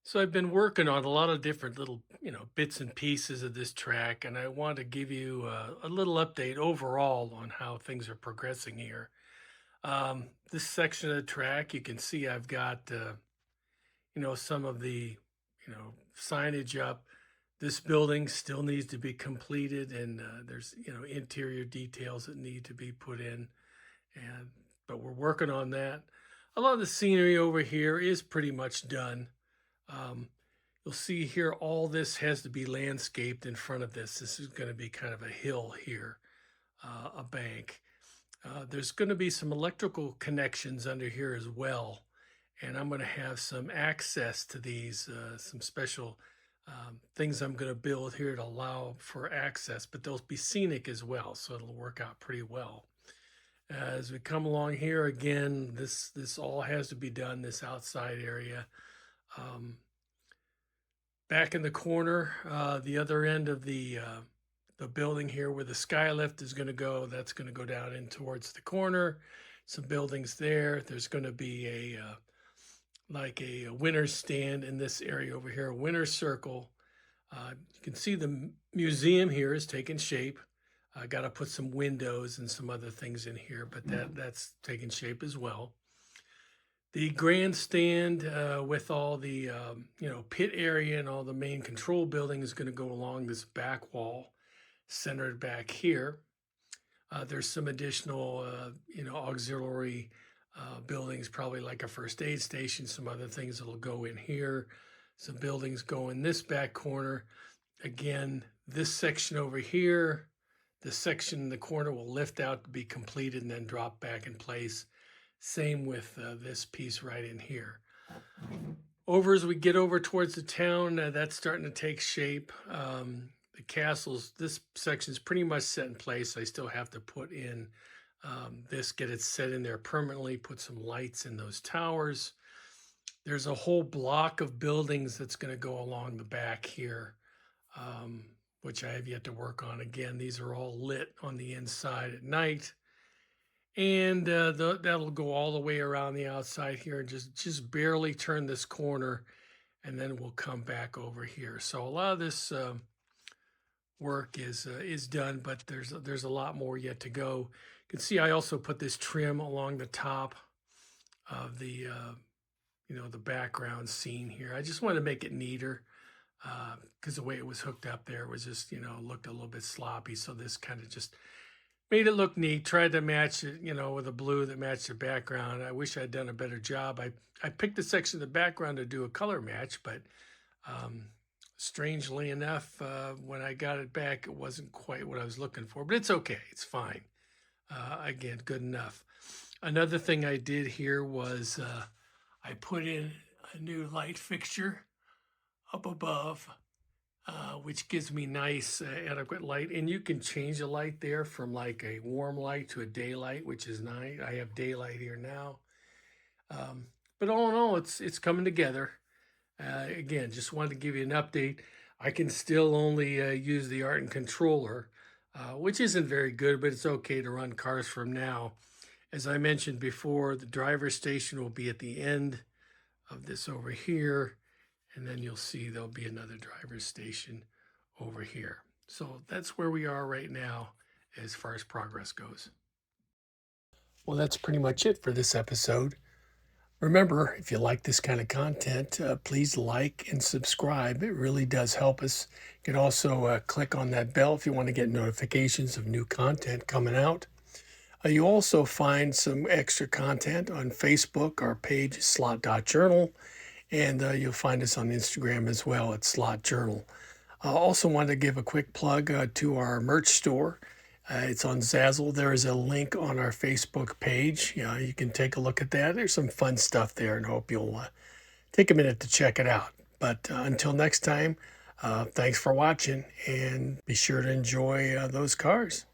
So I've been working on a lot of different little, bits and pieces of this track, and I want to give you a little update overall on how things are progressing here. This section of the track, you can see I've got, some of the, signage up. This building still needs to be completed, and there's, interior details that need to be put in, and but we're working on that. A lot of the scenery over here is pretty much done. Um, you'll see here, all this has to be landscaped in front of this. This is going to be kind of a hill here, a bank. There's going to be some electrical connections under here as well. And I'm going to have some access to these, some special things I'm going to build here to allow for access, but they'll be scenic as well. So it'll work out pretty well. As we come along here again, this all has to be done, this outside area. Um, Back in the corner, the other end of the building here where the sky lift is going to go, that's going to go down in towards the corner. Some buildings there. There's going to be a winner's stand in this area over here, a winner's circle. You can see the museum here is taking shape. I got to put some windows and some other things in here, but that's taking shape as well. The grandstand with all the pit area and all the main control building is going to go along this back wall, centered back here. There's some additional auxiliary buildings, probably like a first aid station, some other things that'll go in here. Some buildings go in this back corner. Again, this section over here, the section in the corner will lift out to be completed and then drop back in place. Same with this piece right in here. Over as we get over towards the town, that's starting to take shape. The castles, this section is pretty much set in place. I still have to put in get it set in there permanently, put some lights in those towers. There's a whole block of buildings that's going to go along the back here, which I have yet to work on. Again, these are all lit on the inside at night. And that'll go all the way around the outside here and just barely turn this corner, and then we'll come back over here. So a lot of this work is done, but there's a lot more yet to go. You can see I also put this trim along the top of the background scene here. I just wanted to make it neater because the way it was hooked up there was just looked a little bit sloppy. So this kind of just made it look neat. Tried to match it, with a blue that matched the background. I wish I'd done a better job. I picked a section of the background to do a color match, but strangely enough, when I got it back, it wasn't quite what I was looking for. But it's okay. It's fine. Again, good enough. Another thing I did here was I put in a new light fixture up above, which gives me nice adequate light. And you can change the light there from like a warm light to a daylight, which is nice. I have daylight here now. But all in all, it's coming together. Again, just wanted to give you an update. I can still only use the Art and controller, which isn't very good, but it's okay to run cars from now. As I mentioned before, the driver's station will be at the end of this over here. And then you'll see there'll be another driver's station over here. So that's where we are right now as far as progress goes. Well, that's pretty much it for this episode. Remember, if you like this kind of content, please like and subscribe. It really does help us. You can also click on that bell if you want to get notifications of new content coming out. You also find some extra content on Facebook. Our page is slot.journal. And you'll find us on Instagram as well at Slot Journal. I also want to give a quick plug to our merch store. It's on Zazzle. There is a link on our Facebook page. You can take a look at that. There's some fun stuff there, and hope you'll take a minute to check it out. But until next time, thanks for watching, and be sure to enjoy those cars.